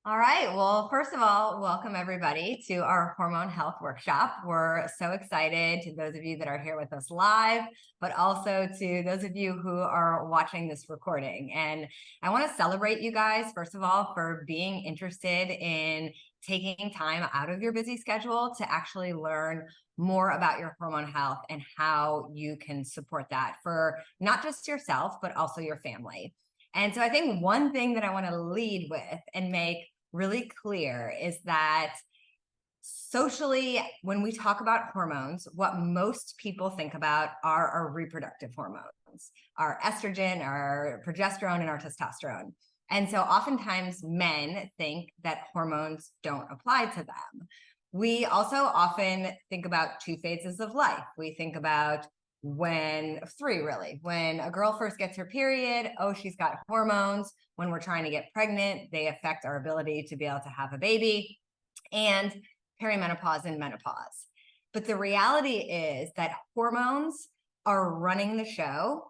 All right. Well, first of all, welcome everybody to our hormone health workshop. We're so excited to those of you that are here with us live, but also to those of you who are watching this recording. And I want to celebrate you guys, first of all, for being interested in taking time out of your busy schedule to actually learn more about your hormone health and how you can support that for not just yourself, but also your family. And so I think one thing that I want to lead with and make really clear is that socially, when we talk about hormones, what most people think about are our reproductive hormones, our estrogen, our progesterone, and our testosterone. And so oftentimes men think that hormones don't apply to them. We also often think about two phases of life. We think about three really. When a girl first gets her period, oh, she's got hormones. When we're trying to get pregnant, they affect our ability to be able to have a baby, and perimenopause and menopause. But the reality is that hormones are running the show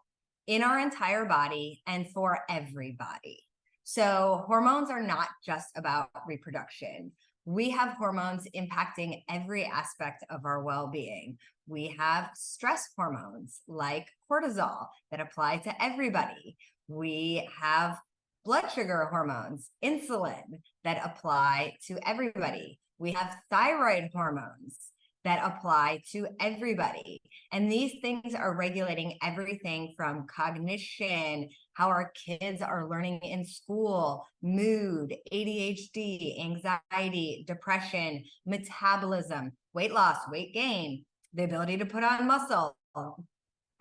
in our entire body and for everybody. So hormones are not just about reproduction. We have hormones impacting every aspect of our well-being. We have stress hormones like cortisol that apply to everybody. We have blood sugar hormones, insulin, that apply to everybody. We have thyroid hormones that apply to everybody. And these things are regulating everything from cognition, how our kids are learning in school, mood, ADHD, anxiety, depression, metabolism, weight loss, weight gain, the ability to put on muscle,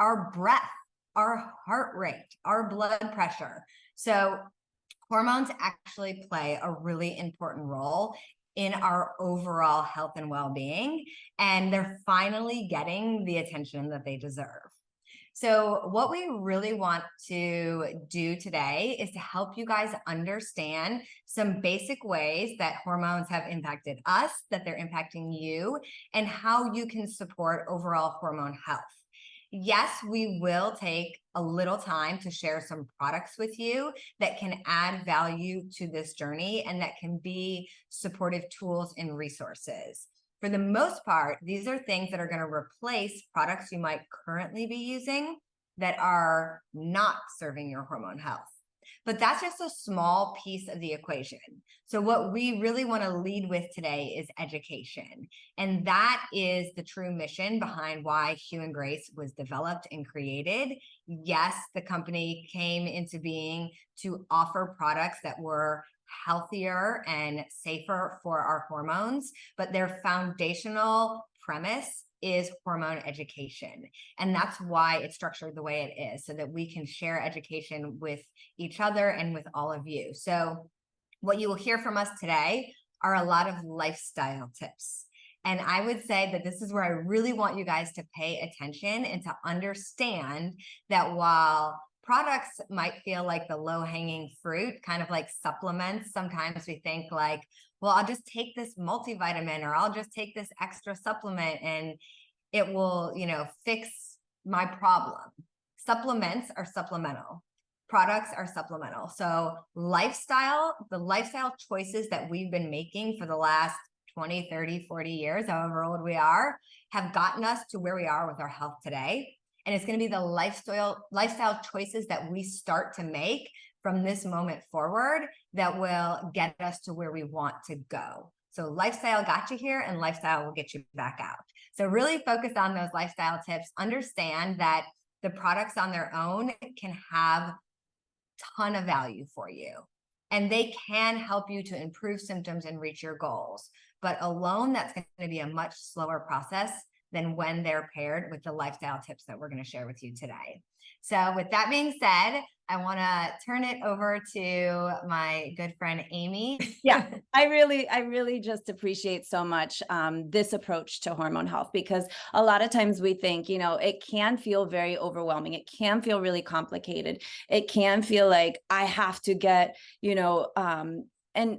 our breath, our heart rate, our blood pressure. So hormones actually play a really important role in our overall health and well-being, and they're finally getting the attention that they deserve. So what we really want to do today is to help you guys understand some basic ways that hormones have impacted us, that they're impacting you, and how you can support overall hormone health. Yes, we will take a little time to share some products with you that can add value to this journey and that can be supportive tools and resources. For the most part, these are things that are going to replace products you might currently be using that are not serving your hormone health. But that's just a small piece of the equation. So what we really want to lead with today is education. And that is the true mission behind why Hue and Grace was developed and created. Yes, the company came into being to offer products that were healthier and safer for our hormones, but their foundational premise is hormone education. And that's why it's structured the way it is, so that we can share education with each other and with all of you. So what you will hear from us today are a lot of lifestyle tips. And I would say that this is where I really want you guys to pay attention and to understand that while products might feel like the low-hanging fruit, kind of like supplements, sometimes we think like, well, I'll just take this multivitamin or I'll just take this extra supplement and it will, fix my problem. Supplements are supplemental. Products are supplemental. So the lifestyle choices that we've been making for the last 20, 30, 40 years, however old we are, have gotten us to where we are with our health today. And it's going to be the lifestyle choices that we start to make from this moment forward that will get us to where we want to go. So lifestyle got you here and lifestyle will get you back out. So really focus on those lifestyle tips. Understand that the products on their own can have a ton of value for you. And they can help you to improve symptoms and reach your goals. But alone, that's going to be a much slower process than when they're paired with the lifestyle tips that we're going to share with you today. So with that being said, I want to turn it over to my good friend, Aimee. Yeah, I really just appreciate so much this approach to hormone health, because a lot of times we think, it can feel very overwhelming. It can feel really complicated. It can feel like I have to get, and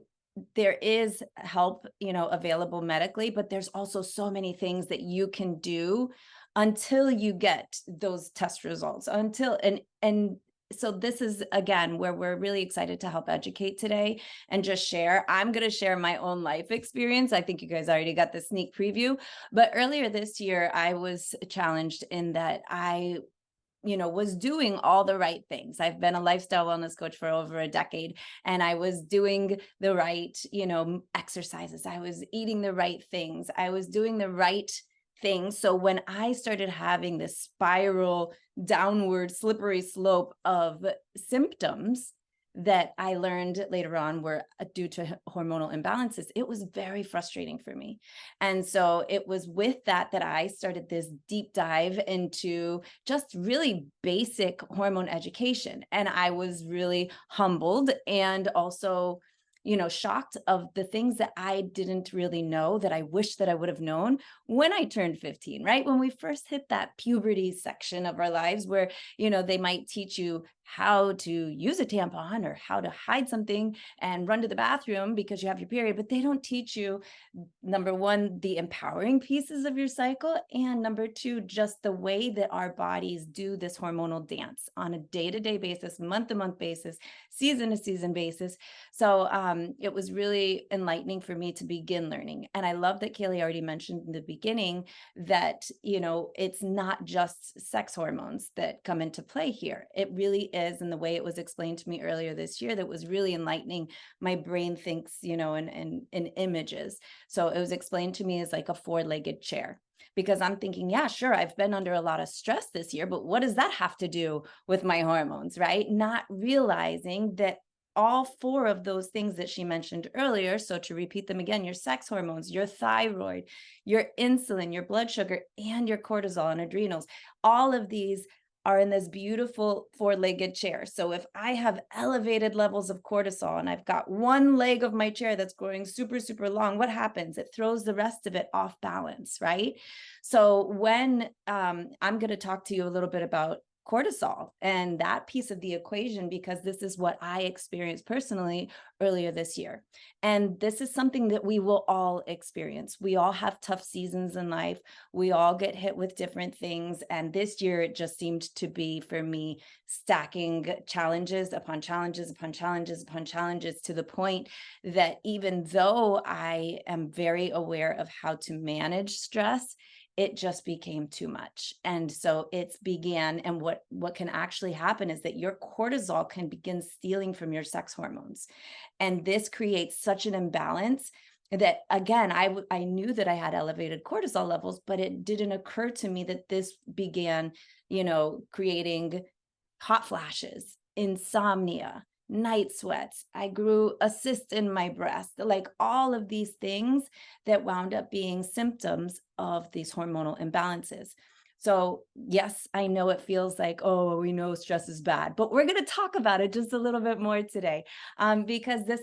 there is help, available medically, but there's also so many things that you can do until you get those test results, and so this is again where we're really excited to help educate today and just share. I'm going to share my own life experience. I think you guys already got the sneak preview, but earlier this year I was challenged in that I was doing all the right things. I've been a lifestyle wellness coach for over a decade, and I was doing the right, exercises. I was eating the right things. I was doing the right things. So when I started having this spiral downward slippery slope of symptoms that I learned later on were due to hormonal imbalances, it was very frustrating for me. And so it was with that I started this deep dive into just really basic hormone education. And I was really humbled and also shocked of the things that I didn't really know that I wish that I would have known when I turned 15, right? When we first hit that puberty section of our lives where, they might teach you how to use a tampon or how to hide something and run to the bathroom because you have your period, but they don't teach you, number one, the empowering pieces of your cycle, and number two, just the way that our bodies do this hormonal dance on a day-to-day basis, month-to-month basis, season-to-season basis. So it was really enlightening for me to begin learning. And I love that Calie already mentioned in the beginning that, it's not just sex hormones that come into play here. It really is. And the way it was explained to me earlier this year, that was really enlightening. My brain thinks, in images. So it was explained to me as like a four-legged chair, because I'm thinking, yeah, sure, I've been under a lot of stress this year, but what does that have to do with my hormones, right? Not realizing that all four of those things that she mentioned earlier. So to repeat them again, your sex hormones, your thyroid, your insulin, your blood sugar, and your cortisol and adrenals, all of these are in this beautiful four-legged chair. So if I have elevated levels of cortisol and I've got one leg of my chair that's growing super, super long, what happens? It throws the rest of it off balance, right? So when I'm going to talk to you a little bit about cortisol and that piece of the equation, because this is what I experienced personally earlier this year. And this is something that we will all experience. We all have tough seasons in life. We all get hit with different things. And this year, it just seemed to be, for me, stacking challenges upon challenges upon challenges upon challenges, to the point that even though I am very aware of how to manage stress, it just became too much. And so it's began, and what can actually happen is that your cortisol can begin stealing from your sex hormones. And this creates such an imbalance that, again, I knew that I had elevated cortisol levels, but it didn't occur to me that this began, creating hot flashes, insomnia, night sweats. I grew a cyst in my breast, like all of these things that wound up being symptoms of these hormonal imbalances. So yes, I know it feels like, oh, we know stress is bad, but we're going to talk about it just a little bit more today, because this,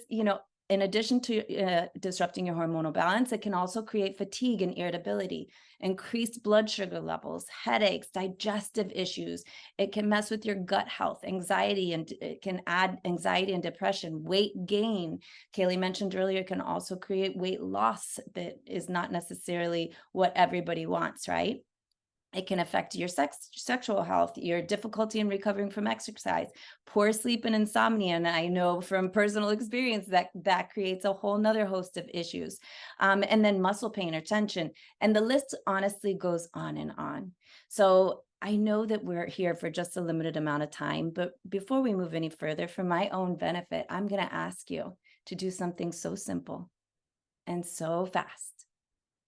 in addition to disrupting your hormonal balance, it can also create fatigue and irritability, increased blood sugar levels, headaches, digestive issues. It can mess with your gut health, anxiety, and it can add anxiety and depression, weight gain. Calie mentioned earlier, it can also create weight loss that is not necessarily what everybody wants, right? It can affect your sexual health, your difficulty in recovering from exercise, poor sleep and insomnia. And I know from personal experience that creates a whole nother host of issues. And then muscle pain or tension. And the list honestly goes on and on. So I know that we're here for just a limited amount of time, but before we move any further, for my own benefit, I'm going to ask you to do something so simple and so fast.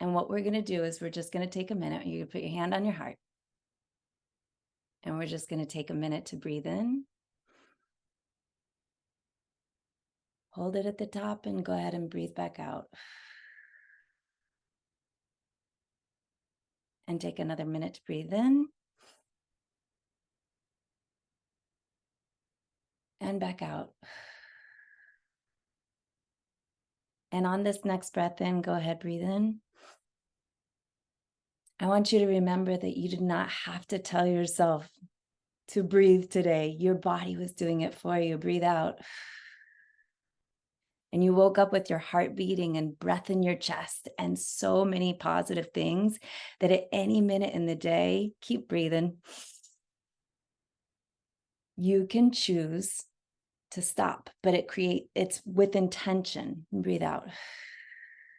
And what we're going to do is we're just going to take a minute. You put your hand on your heart. And we're just going to take a minute to breathe in. Hold it at the top and go ahead and breathe back out. And take another minute to breathe in. And back out. And on this next breath in, go ahead, breathe in. I want you to remember that you did not have to tell yourself to breathe today. Your body was doing it for you. Breathe out. And you woke up with your heart beating and breath in your chest and so many positive things that at any minute in the day, keep breathing. you can choose to stop, but it's with intention. Breathe out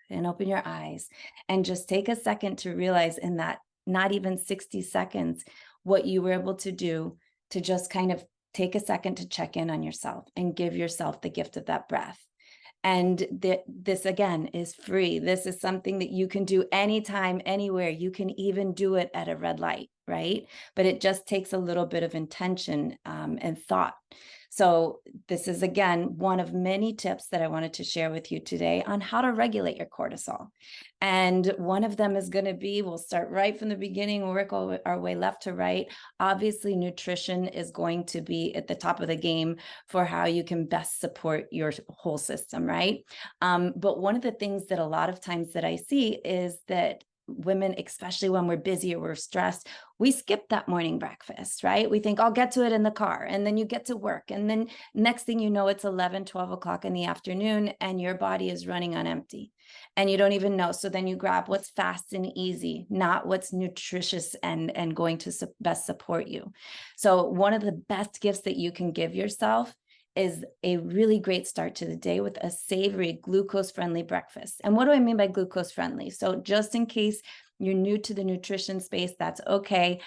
and open your eyes and just take a second to realize in that not even 60 seconds what you were able to do to just kind of take a second to check in on yourself and give yourself the gift of that breath. And this again is free. This is something that you can do anytime, anywhere. You can even do it at a red light, right? But it just takes a little bit of intention and thought. So this is, again, one of many tips that I wanted to share with you today on how to regulate your cortisol. And one of them is going to be, we'll start right from the beginning, we'll work our way left to right. Obviously, nutrition is going to be at the top of the game for how you can best support your whole system, right? But one of the things that a lot of times that I see is that women, especially when we're busy or we're stressed, we skip that morning breakfast, right? We think I'll get to it in the car, and then you get to work. And then next thing you know, it's 11, 12 o'clock in the afternoon and your body is running on empty and you don't even know. So then you grab what's fast and easy, not what's nutritious and going to best support you. So one of the best gifts that you can give yourself is a really great start to the day with a savory, glucose-friendly breakfast. And what do I mean by glucose-friendly? So just in case you're new to the nutrition space, that's okay.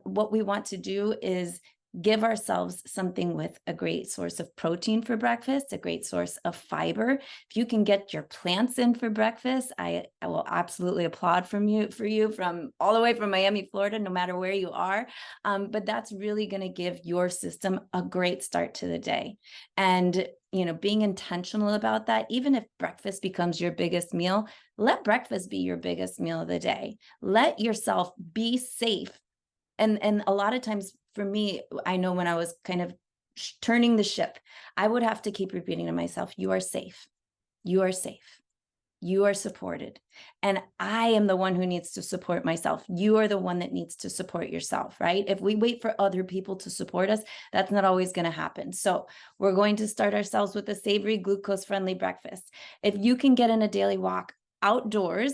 What we want to do is give ourselves something with a great source of protein for breakfast, a great source of fiber. If you can get your plants in for breakfast, I will absolutely applaud for you from all the way from Miami, Florida, no matter where you are. But that's really going to give your system a great start to the day. And being intentional about that, even if breakfast becomes your biggest meal, let breakfast be your biggest meal of the day. Let yourself be safe. And a lot of times for me, I know when I was kind of turning the ship, I would have to keep repeating to myself, you are safe. You are safe. You are supported. And I am the one who needs to support myself. You are the one that needs to support yourself, right? If we wait for other people to support us, that's not always going to happen. So we're going to start ourselves with a savory, glucose-friendly breakfast. If you can get in a daily walk outdoors,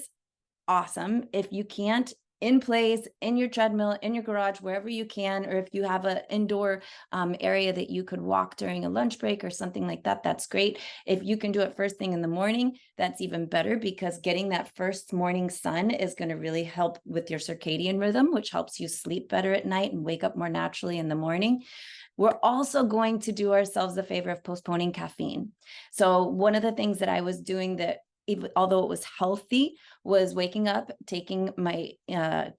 awesome. If you can't, in place, in your treadmill, in your garage, wherever you can, or if you have an indoor area that you could walk during a lunch break or something like that, that's great. If you can do it first thing in the morning, that's even better, because getting that first morning sun is going to really help with your circadian rhythm, which helps you sleep better at night and wake up more naturally in the morning. We're also going to do ourselves a favor of postponing caffeine. So one of the things that I was doing that, although it was healthy, was waking up, taking my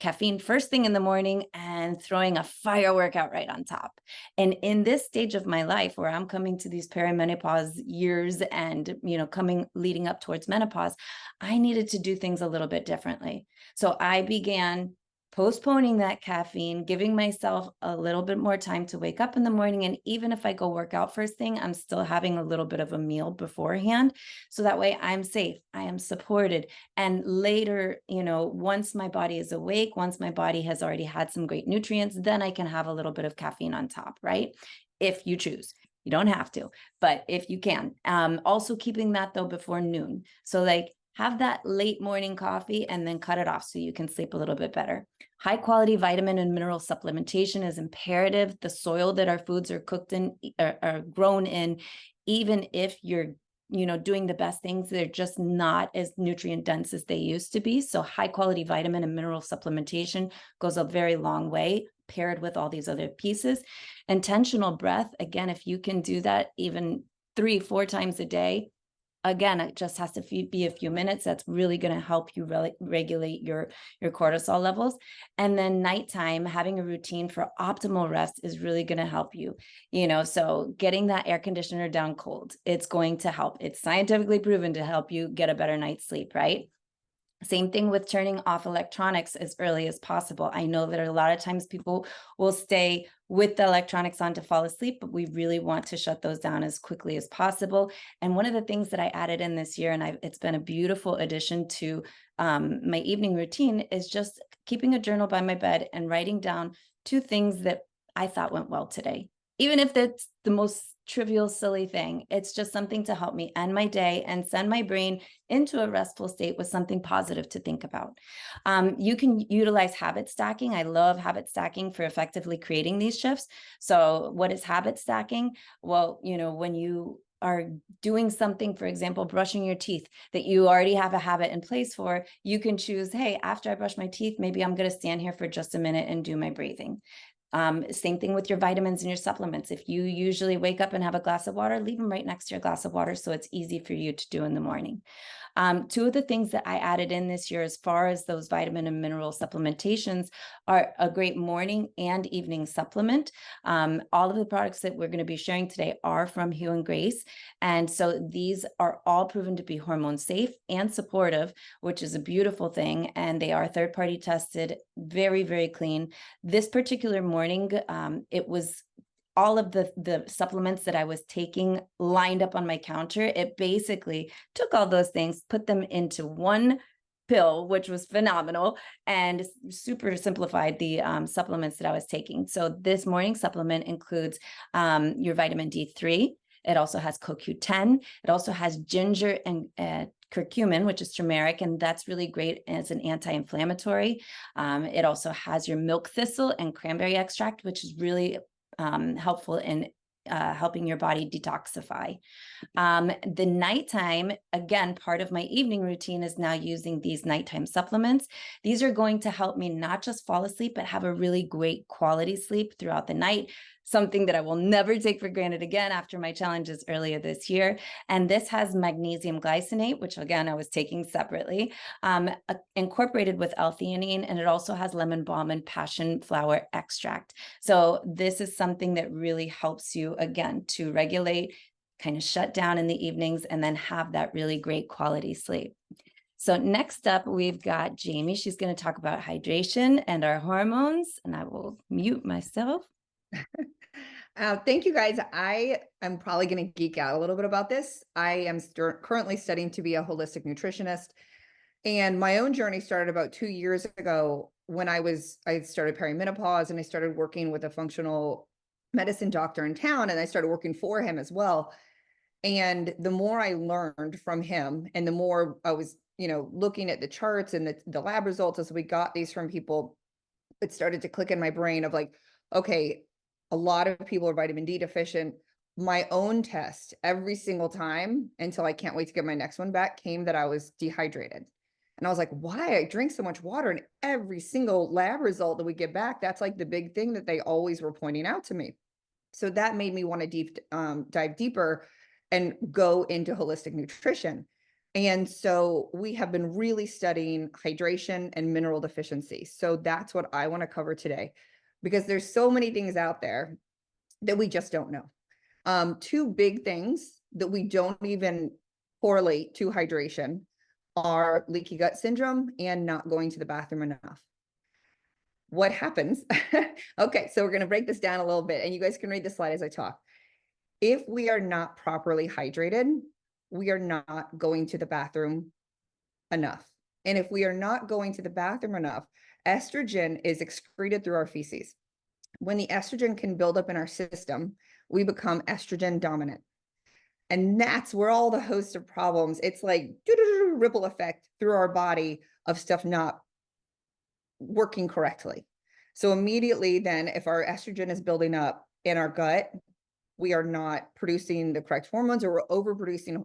caffeine first thing in the morning and throwing a fire workout right on top. And in this stage of my life where I'm coming to these perimenopause years and, leading up towards menopause, I needed to do things a little bit differently. So I began postponing that caffeine, giving myself a little bit more time to wake up in the morning. And even if I go work out first thing, I'm still having a little bit of a meal beforehand. So that way I'm safe, I am supported. And later, once my body is awake, once my body has already had some great nutrients, then I can have a little bit of caffeine on top, right? If you choose. You don't have to, but if you can. Also keeping that though before noon. So have that late morning coffee and then cut it off so you can sleep a little bit better. High quality vitamin and mineral supplementation is imperative. The soil that our foods are cooked in, are grown in, even if you're doing the best things, they're just not as nutrient dense as they used to be. So high quality vitamin and mineral supplementation goes a very long way, paired with all these other pieces. Intentional breath, again, if you can do that even 3-4 times a day, again, it just has to be a few minutes. That's really going to help you regulate your cortisol levels. And then nighttime, having a routine for optimal rest is really going to help you. So getting that air conditioner down cold, it's going to help. It's scientifically proven to help you get a better night's sleep, right? Same thing with turning off electronics as early as possible. I know that a lot of times people will stay with the electronics on to fall asleep, but we really want to shut those down as quickly as possible. And one of the things that I added in this year, and it's been a beautiful addition to my evening routine, is just keeping a journal by my bed and writing down 2 things that I thought went well today. even if that's the most trivial, silly thing. It's just something to help me end my day and send my brain into a restful state with something positive to think about. You can utilize habit stacking. I love habit stacking for effectively creating these shifts. So what is habit stacking? Well, when you are doing something, for example, brushing your teeth, that you already have a habit in place for, you can choose, hey, after I brush my teeth, maybe I'm going to stand here for just a minute and do my breathing. Same thing with your vitamins and your supplements. If you usually wake up and have a glass of water, leave them right next to your glass of water so it's easy for you to do in the morning. Two of the things that I added in this year, as far as those vitamin and mineral supplementations, are a great morning and evening supplement. All of the products that we're going to be sharing today are from Hue and Grace. And so these are all proven to be hormone safe and supportive, which is a beautiful thing. And they are third-party tested, very, very clean. This particular morning, it was all of the supplements that I was taking lined up on my counter. It basically took all those things, put them into one pill, which was phenomenal, and super simplified the supplements that I was taking. So this morning supplement includes your vitamin D3. It also has CoQ10. It also has ginger and curcumin, which is turmeric, and that's really great as an anti-inflammatory. It also has your milk thistle and cranberry extract, which is really helpful in helping your body detoxify. The nighttime, again, part of my evening routine is now using these nighttime supplements. These are going to help me not just fall asleep, but have a really great quality sleep throughout the night. Something that I will never take for granted again after my challenges earlier this year. And this has magnesium glycinate, which again, I was taking separately, incorporated with L-theanine, and it also has lemon balm and passion flower extract. So this is something that really helps you, again, to regulate, kind of shut down in the evenings, and then have that really great quality sleep. So next up, we've got Jamie. She's going to talk about hydration and our hormones, and I will mute myself. Thank you, guys. I am probably going to geek out a little bit about this. I am currently studying to be a holistic nutritionist, and my own journey started about 2 years ago when I started perimenopause, and I started working with a functional medicine doctor in town, and I started working for him as well. And the more I learned from him, and the more I was, looking at the charts and the lab results as we got these from people, it started to click in my brain of like, okay, a lot of people are vitamin D deficient. My own test every single time, until I can't wait to get my next one back, came that I was dehydrated. And I was like, why? I drink so much water, and every single lab result that we get back, that's like the big thing that they always were pointing out to me. So that made me want to dive deeper and go into holistic nutrition. And so we have been really studying hydration and mineral deficiency. So that's what I want to cover today, because there's so many things out there that we just don't know. Two big things that we don't even correlate to hydration are leaky gut syndrome and not going to the bathroom enough. What happens? Okay, so we're going to break this down a little bit, and you guys can read the slide as I talk. If we are not properly hydrated, we are not going to the bathroom enough. And if we are not going to the bathroom enough, estrogen is excreted through our feces. When the estrogen can build up in our system, we become estrogen dominant. And that's where all the host of problems, it's like ripple effect through our body of stuff not working correctly. So immediately then, if our estrogen is building up in our gut, we are not producing the correct hormones, or we're overproducing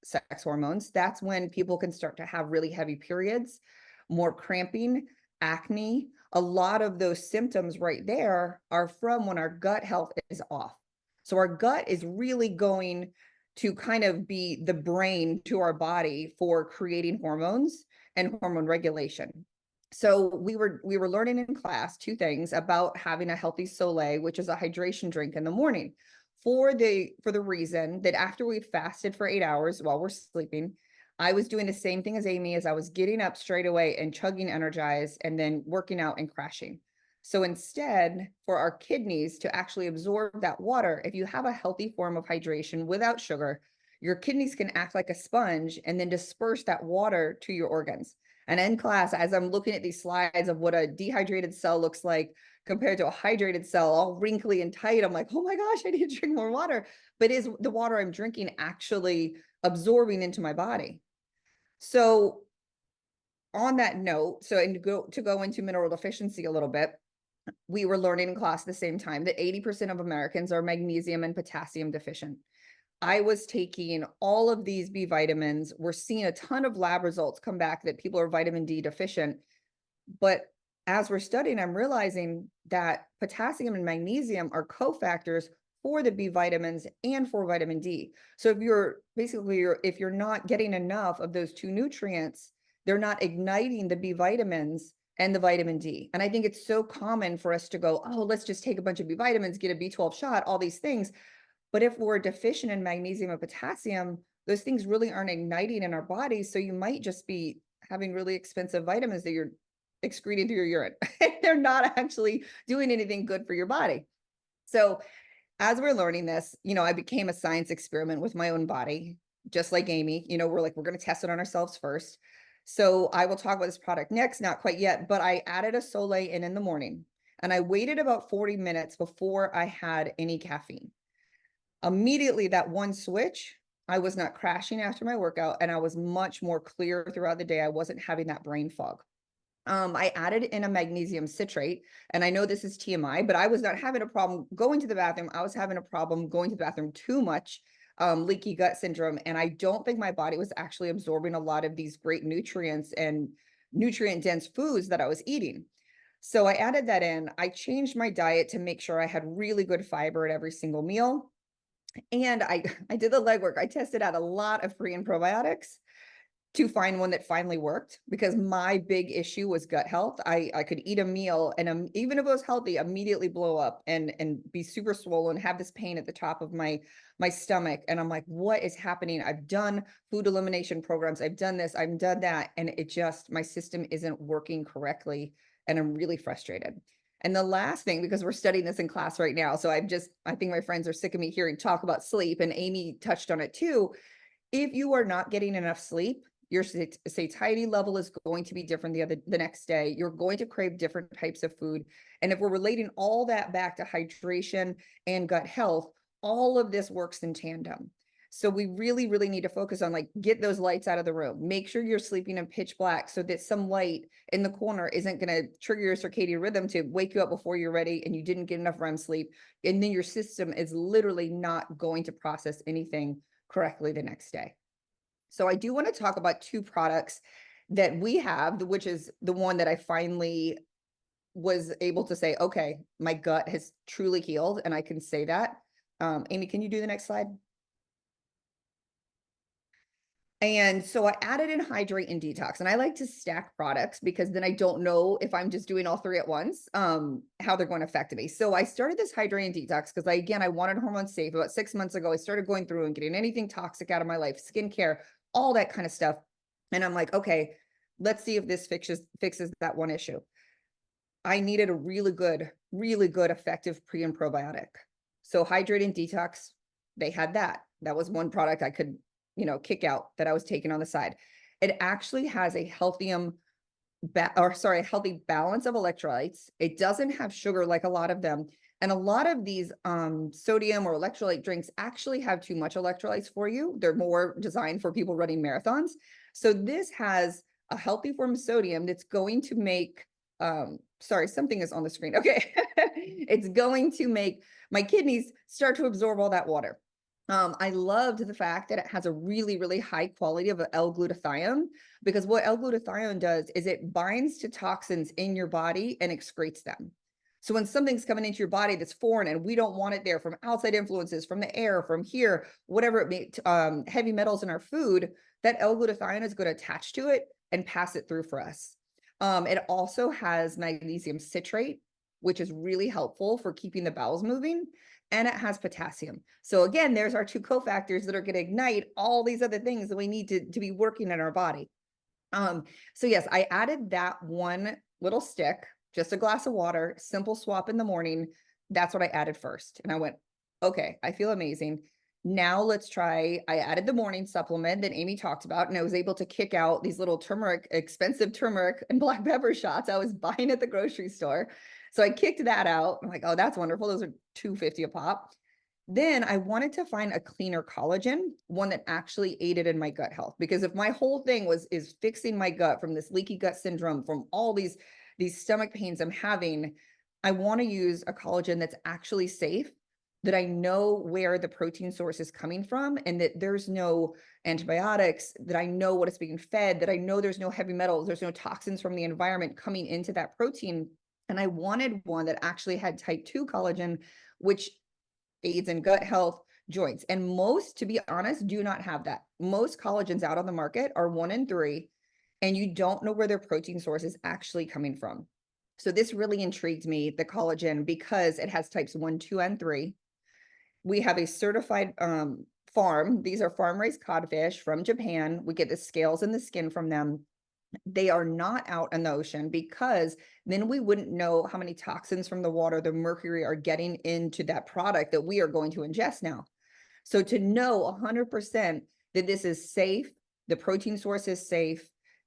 sex hormones. That's when people can start to have really heavy periods, more cramping, acne. A lot of those symptoms right there are from when our gut health is off. So our gut is really going to kind of be the brain to our body for creating hormones and hormone regulation. So we were learning in class two things about having a healthy Soleil, which is a hydration drink in the morning, for the reason that after we'd fasted for 8 hours while we're sleeping, I was doing the same thing as Aimee, as I was getting up straight away and chugging Energize and then working out and crashing. So instead, for our kidneys to actually absorb that water, if you have a healthy form of hydration without sugar, your kidneys can act like a sponge and then disperse that water to your organs. And in class, as I'm looking at these slides of what a dehydrated cell looks like compared to a hydrated cell, all wrinkly and tight, I'm like, oh my gosh, I need to drink more water. But is the water I'm drinking actually absorbing into my body? So on that note, so and to go into mineral deficiency a little bit, we were learning in class at the same time that 80% of Americans are magnesium and potassium deficient. I was taking all of these B vitamins. We're seeing a ton of lab results come back that people are vitamin D deficient. But as we're studying, I'm realizing that potassium and magnesium are cofactors for the B vitamins and for vitamin D. So if you're basically, if you're not getting enough of those two nutrients, they're not igniting the B vitamins and the vitamin D. And I think it's so common for us to go, oh, let's just take a bunch of B vitamins, get a B12 shot, all these things. But if we're deficient in magnesium and potassium, those things really aren't igniting in our bodies. So you might just be having really expensive vitamins that you're excreting through your urine. They're not actually doing anything good for your body. So as we're learning this, I became a science experiment with my own body, just like Aimee. We're like, we're going to test it on ourselves first. So I will talk about this product next, not quite yet, but I added a Sole in the morning, and I waited about 40 minutes before I had any caffeine. Immediately, that one switch, I was not crashing after my workout, and I was much more clear throughout the day. I wasn't having that brain fog. I added in a magnesium citrate, and I know this is TMI, but I was not having a problem going to the bathroom. I was having a problem going to the bathroom too much, leaky gut syndrome. And I don't think my body was actually absorbing a lot of these great nutrients and nutrient dense foods that I was eating. So I added that in. I changed my diet to make sure I had really good fiber at every single meal. And I did the legwork. I tested out a lot of pre and probiotics to find one that finally worked, because my big issue was gut health. I could eat a meal and even if it was healthy, immediately blow up and be super swollen, have this pain at the top of my stomach. And I'm like, what is happening? I've done food elimination programs. I've done this, I've done that. And it just, my system isn't working correctly. And I'm really frustrated. And the last thing, because we're studying this in class right now, so I think my friends are sick of me hearing talk about sleep, and Aimee touched on it too. If you are not getting enough sleep, your satiety level is going to be different the next day. You're going to crave different types of food. And if we're relating all that back to hydration and gut health, all of this works in tandem. So we really, really need to focus on, like, get those lights out of the room. Make sure you're sleeping in pitch black so that some light in the corner isn't going to trigger your circadian rhythm to wake you up before you're ready and you didn't get enough REM sleep. And then your system is literally not going to process anything correctly the next day. So I do want to talk about two products that we have, which is the one that I finally was able to say, okay, my gut has truly healed, and I can say that. Aimee, can you do the next slide? And so I added in hydrate and detox, and I like to stack products because then I don't know if I'm just doing all three at once, how they're going to affect me. So I started this hydrate and detox because I wanted hormone safe. About 6 months ago, I started going through and getting anything toxic out of my life, skincare, all that kind of stuff. And I'm like, okay, let's see if this fixes that one issue. I needed a really good, effective pre and probiotic. So hydrate and detox, they had that. That was one product I could kick out that I was taking on the side. It actually has a healthy balance of electrolytes. It doesn't have sugar like a lot of them. And a lot of these sodium or electrolyte drinks actually have too much electrolytes for you. They're more designed for people running marathons. So this has a healthy form of sodium that's going to make, sorry, something is on the screen. Okay. It's going to make my kidneys start to absorb all that water. I loved the fact that it has a really, really high quality of L-glutathione, because what L-glutathione does is it binds to toxins in your body and excretes them. So when something's coming into your body that's foreign and we don't want it there, from outside influences, from the air, from here, whatever it may, heavy metals in our food, that L-glutathione is going to attach to it and pass it through for us. It also has magnesium citrate, which is really helpful for keeping the bowels moving. And it has potassium. So again, there's our two cofactors that are going to ignite all these other things that we need to be working in our body. So yes, I added that one little stick, just a glass of water, simple swap in the morning. That's what I added first. And I went, okay, I feel amazing. Now let's try, I added the morning supplement that Aimee talked about, and I was able to kick out these little turmeric, expensive turmeric and black pepper shots I was buying at the grocery store. So I kicked that out. I'm like, oh, that's wonderful. Those are $2.50 a pop. Then I wanted to find a cleaner collagen, one that actually aided in my gut health. Because if my whole thing is fixing my gut from this leaky gut syndrome, from all these stomach pains I'm having, I want to use a collagen that's actually safe, that I know where the protein source is coming from, and that there's no antibiotics, that I know what it's being fed, that I know there's no heavy metals, there's no toxins from the environment coming into that protein. And I wanted one that actually had type 2 collagen, which aids in gut health, joints. And most, to be honest, do not have that. Most collagens out on the market are 1 in 3, and you don't know where their protein source is actually coming from. So this really intrigued me, the collagen, because it has types 1, 2, and 3. We have a certified farm. These are farm-raised codfish from Japan. We get the scales and the skin from them. They are not out in the ocean, because then we wouldn't know how many toxins from the water, the mercury, are getting into that product that we are going to ingest now. So to know 100% that this is safe, the protein source is safe,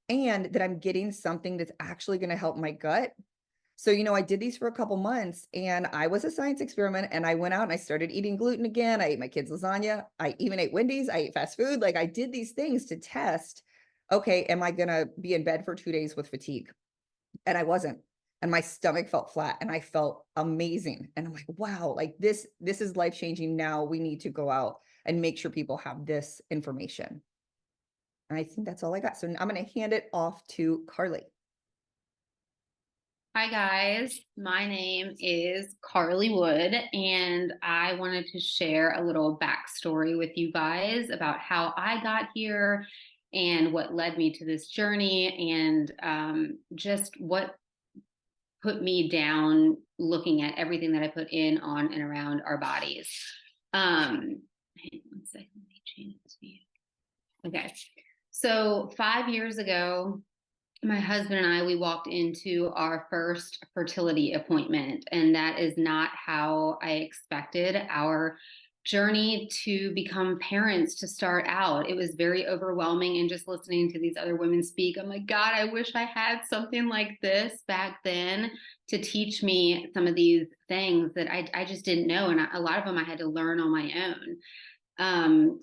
and that I'm getting something that's actually going to help my gut. So, I did these for a couple months, and I was a science experiment, and I went out and I started eating gluten again. I ate my kids' lasagna. I even ate Wendy's. I ate fast food. Like, I did these things to test, okay, am I going to be in bed for 2 days with fatigue? And I wasn't. And my stomach felt flat, and I felt amazing. And I'm like, wow, like this is life-changing. Now we need to go out and make sure people have this information. And I think that's all I got. So I'm going to hand it off to Calie. Hi guys, my name is Calie Wood, and I wanted to share a little backstory with you guys about how I got here and what led me to this journey, and just what put me down looking at everything that I put in, on, and around our bodies. Hang on one second, let me change this view. Okay, so 5 years ago, my husband and I, we walked into our first fertility appointment, and that is not how I expected our journey to become parents to start out. It was very overwhelming, and just listening to these other women speak, I'm like, God, I wish I had something like this back then to teach me some of these things that I just didn't know. And a lot of them I had to learn on my own.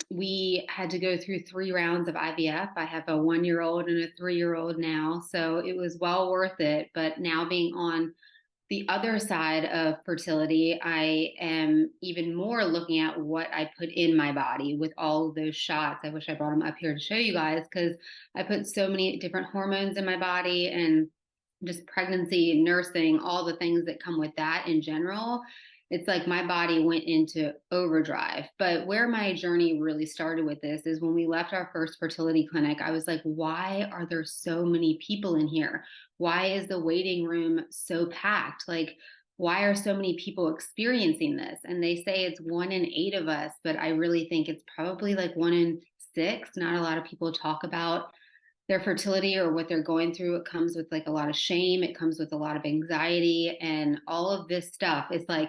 We had to go through 3 rounds of IVF. I have a 1-year-old and a 3-year-old now, so it was well worth it. But now, being on the other side of fertility, I am even more looking at what I put in my body with all of those shots. I wish I brought them up here to show you guys, because I put so many different hormones in my body, and just pregnancy, nursing, all the things that come with that in general. It's like my body went into overdrive. But where my journey really started with this is when we left our first fertility clinic. I was like, why are there so many people in here? Why is the waiting room so packed? Like, why are so many people experiencing this? And they say it's 1 in 8 of us, but I really think it's probably like 1 in 6. Not a lot of people talk about their fertility or what they're going through. It comes with like a lot of shame. It comes with a lot of anxiety, and all of this stuff. It's like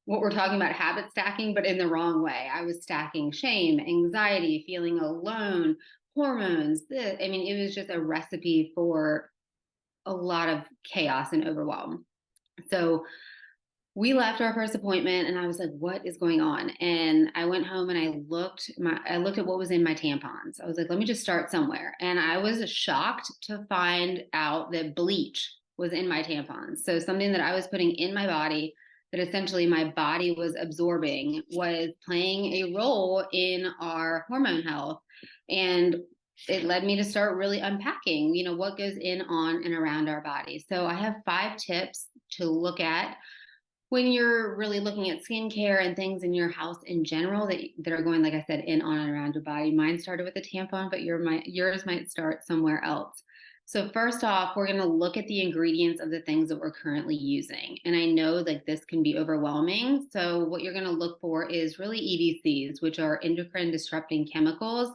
what we're talking about, habit stacking, but in the wrong way. I was stacking shame, anxiety, feeling alone, hormones. I mean, it was just a recipe for a lot of chaos and overwhelm. So we left our first appointment, and I was like, what is going on? And I went home and I looked at what was in my tampons. I was like, let me just start somewhere. And I was shocked to find out that bleach was in my tampons. So something that I was putting in my body, that essentially my body was absorbing, was playing a role in our hormone health. And it led me to start really unpacking, what goes in, on, and around our body. So I have 5 tips to look at when you're really looking at skincare and things in your house in general that are going, like I said, in, on, and around your body. Mine started with a tampon, but yours might start somewhere else. So first off, we're going to look at the ingredients of the things that we're currently using. And I know like this can be overwhelming. So what you're going to look for is really EDCs, which are endocrine disrupting chemicals,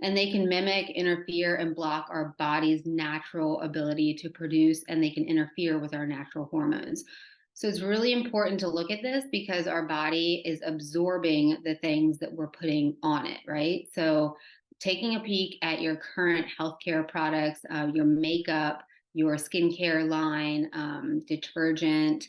and they can mimic, interfere, and block our body's natural ability to produce, and they can interfere with our natural hormones. So it's really important to look at this because our body is absorbing the things that we're putting on it, right? So taking a peek at your current healthcare products, your makeup, your skincare line, detergent.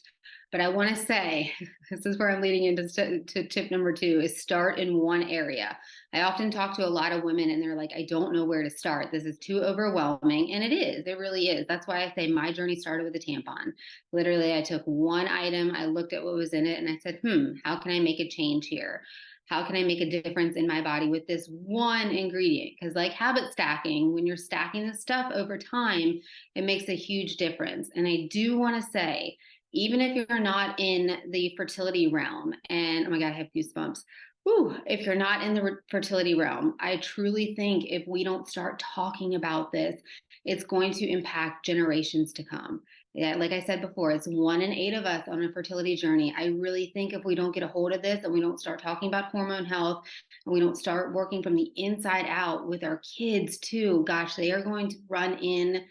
But I want to say, this is where I'm leading into to tip number 2, is start in one area. I often talk to a lot of women and they're like, I don't know where to start. This is too overwhelming. And it is, it really is. That's why I say my journey started with a tampon. Literally, I took one item, I looked at what was in it, and I said, how can I make a change here? How can I make a difference in my body with this one ingredient? Because like habit stacking, when you're stacking this stuff over time, it makes a huge difference. And I do want to say, even if you're not in the fertility realm, and oh my God, I have goosebumps. Whew, if you're not in the fertility realm, I truly think if we don't start talking about this, it's going to impact generations to come. Yeah, like I said before, it's 1 in 8 of us on a fertility journey. I really think if we don't get a hold of this and we don't start talking about hormone health and we don't start working from the inside out with our kids too, gosh, they are going to run in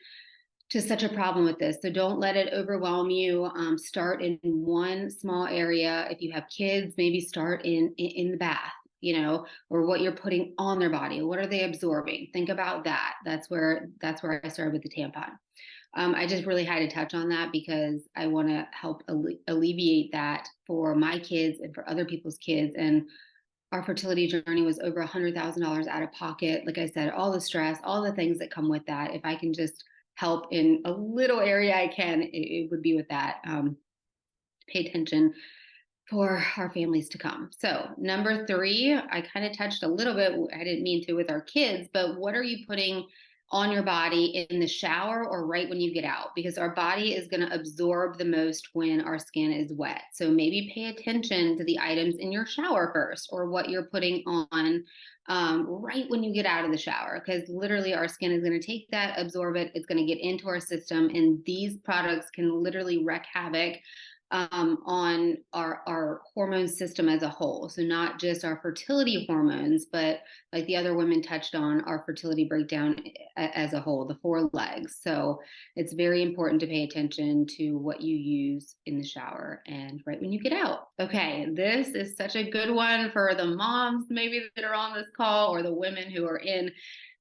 to such a problem with this. So don't let it overwhelm you. Start in one small area. If you have kids, maybe start in the bath, or what you're putting on their body. What are they absorbing? Think about that. That's where I started with the tampon. I just really had to touch on that because I want to help alleviate that for my kids and for other people's kids. And our fertility journey was over $100,000 out of pocket. Like I said, all the stress, all the things that come with that. If I can just help in a little area I can, it would be with that. Pay attention for our families to come. So number 3, I kind of touched a little bit, I didn't mean to with our kids, but what are you putting on your body in the shower or right when you get out? Because our body is going to absorb the most when our skin is wet. So maybe pay attention to the items in your shower first, or what you're putting on right when you get out of the shower, because literally our skin is going to take that, absorb it, it's going to get into our system, and these products can literally wreak havoc on our hormone system as a whole. So not just our fertility hormones, but like the other women touched on, our fertility breakdown as a whole, the 4 legs. So it's very important to pay attention to what you use in the shower and right when you get out. Okay, this is such a good one for the moms maybe that are on this call, or the women who are in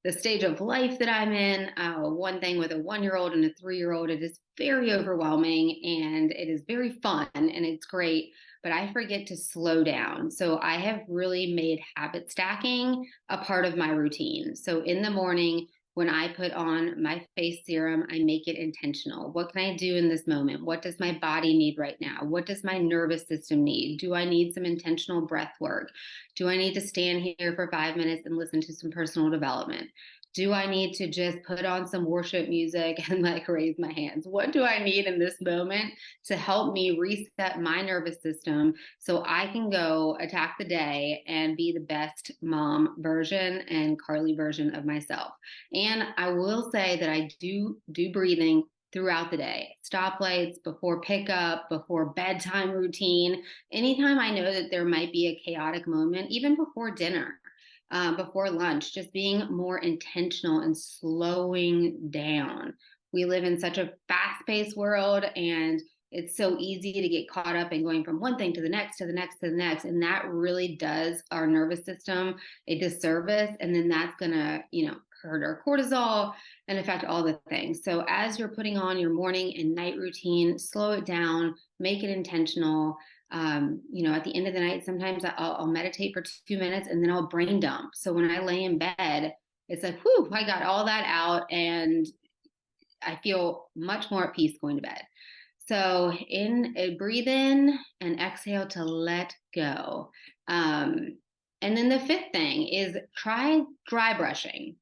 the stage of life that I'm in. One thing with a 1-year-old and a 3-year-old, it is very overwhelming and it is very fun and it's great, but I forget to slow down. So I have really made habit stacking a part of my routine. So in the morning, when I put on my face serum, I make it intentional. What can I do in this moment? What does my body need right now? What does my nervous system need? Do I need some intentional breath work? Do I need to stand here for 5 minutes and listen to some personal development? Do I need to just put on some worship music and like raise my hands? What do I need in this moment to help me reset my nervous system so I can go attack the day and be the best mom version and Carly version of myself? And I will say that I do breathing throughout the day. Stoplights, before pickup, before bedtime routine, anytime I know that there might be a chaotic moment, even before dinner. Before lunch, just being more intentional and slowing down. We live in such a fast-paced world, and it's so easy to get caught up in going from one thing to the next, to the next, to the next. And that really does our nervous system a disservice. And then that's going to, hurt our cortisol and affect all the things. So as you're putting on your morning and night routine, slow it down, make it intentional. At the end of the night, sometimes I'll meditate for 2 minutes and then I'll brain dump. So when I lay in bed, it's like, whew, I got all that out and I feel much more at peace going to bed. So breathe in and exhale to let go. And then the 5th thing is try dry brushing.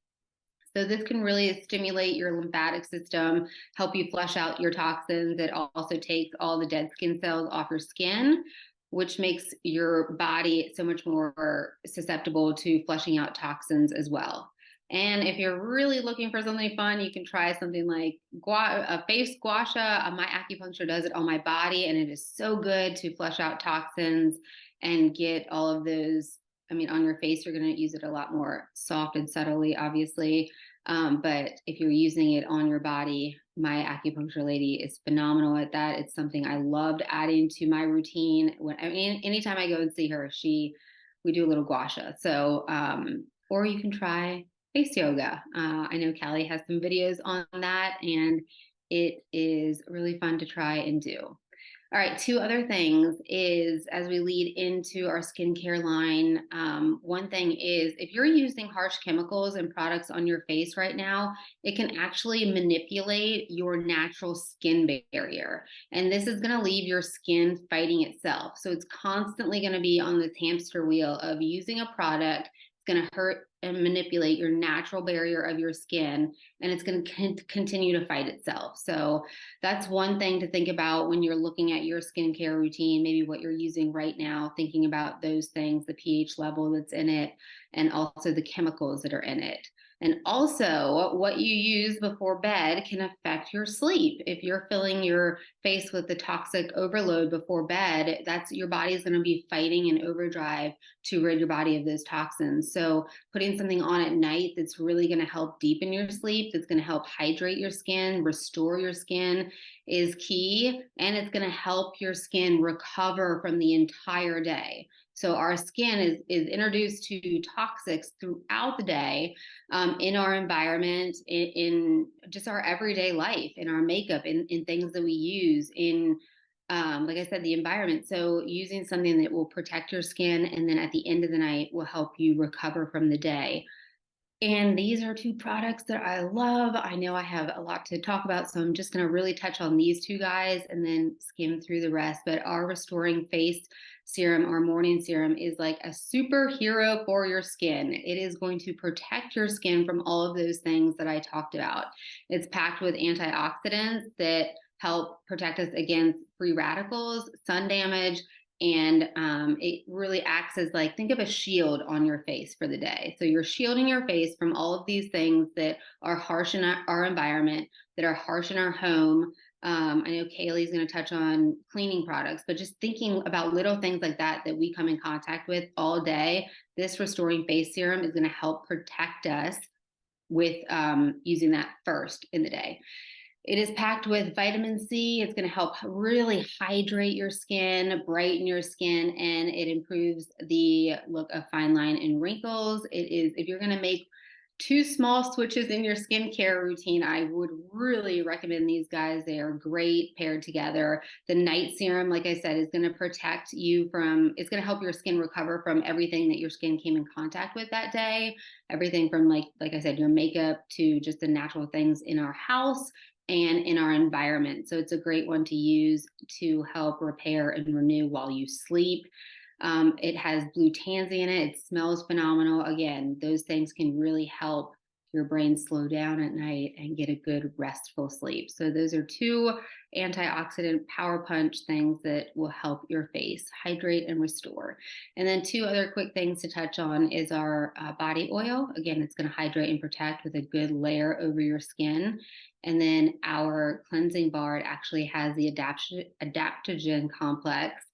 So this can really stimulate your lymphatic system, help you flush out your toxins. It also takes all the dead skin cells off your skin, which makes your body so much more susceptible to flushing out toxins as well. And if you're really looking for something fun, you can try something like a face gua sha. My acupuncture does it on my body, and it is so good to flush out toxins and get all of those. On your face, you're going to use it a lot more soft and subtly, obviously. But if you're using it on your body, my acupuncture lady is phenomenal at that. It's something I loved adding to my routine. Anytime I go and see her, we do a little gua sha. So, or you can try face yoga. I know Calie has some videos on that, and it is really fun to try and do. All right, two other things is as we lead into our skincare line, one thing is if you're using harsh chemicals and products on your face right now, it can actually manipulate your natural skin barrier. And this is going to leave your skin fighting itself. So it's constantly going to be on this hamster wheel of using a product. It's going to hurt and manipulate your natural barrier of your skin, and it's going to continue to fight itself. So that's one thing to think about when you're looking at your skincare routine, maybe what you're using right now, thinking about those things, the pH level that's in it, and also the chemicals that are in it. And also, what you use before bed can affect your sleep. If you're filling your face with the toxic overload before bed, that's your body's going to be fighting in overdrive to rid your body of those toxins. So putting something on at night that's really going to help deepen your sleep, that's going to help hydrate your skin, restore your skin is key. And it's going to help your skin recover from the entire day. So our skin is introduced to toxics throughout the day, in our environment, in just our everyday life, in our makeup, in things that we use, in like I said, the environment. So using something that will protect your skin, and then at the end of the night will help you recover from the day. And these are two products that I love. I know I have a lot to talk about, so I'm just going to really touch on these two guys and then skim through the rest. But our Restoring Face Serum, our morning serum, is like a superhero for your skin. It is going to protect your skin from all of those things that I talked about. It's packed with antioxidants that help protect us against free radicals, sun damage, and it really acts as like, think of a shield on your face for the day. So you're shielding your face from all of these things that are harsh in our environment, that are harsh in our home. I know Calie's going to touch on cleaning products, but just thinking about little things like that that we come in contact with all day, this Restoring Face Serum is going to help protect us with using that first in the day. It is packed with vitamin C. It's going to help really hydrate your skin, brighten your skin, and it improves the look of fine line and wrinkles. It is, if you're going to make two small switches in your skincare routine, I would really recommend these guys. They are great paired together. The night serum, like I said, is going to protect you from, it's going to help your skin recover from everything that your skin came in contact with that day. Everything from like I said, your makeup to just the natural things in our house and in our environment. So it's a great one to use to help repair and renew while you sleep. It has blue tansy in it. It smells phenomenal. Again, those things can really help your brain slow down at night and get a good restful sleep. So those are two antioxidant power punch things that will help your face hydrate and restore. And then two other quick things to touch on is our body oil. Again, it's going to hydrate and protect with a good layer over your skin. And then our cleansing bar, it actually has the adaptogen complex,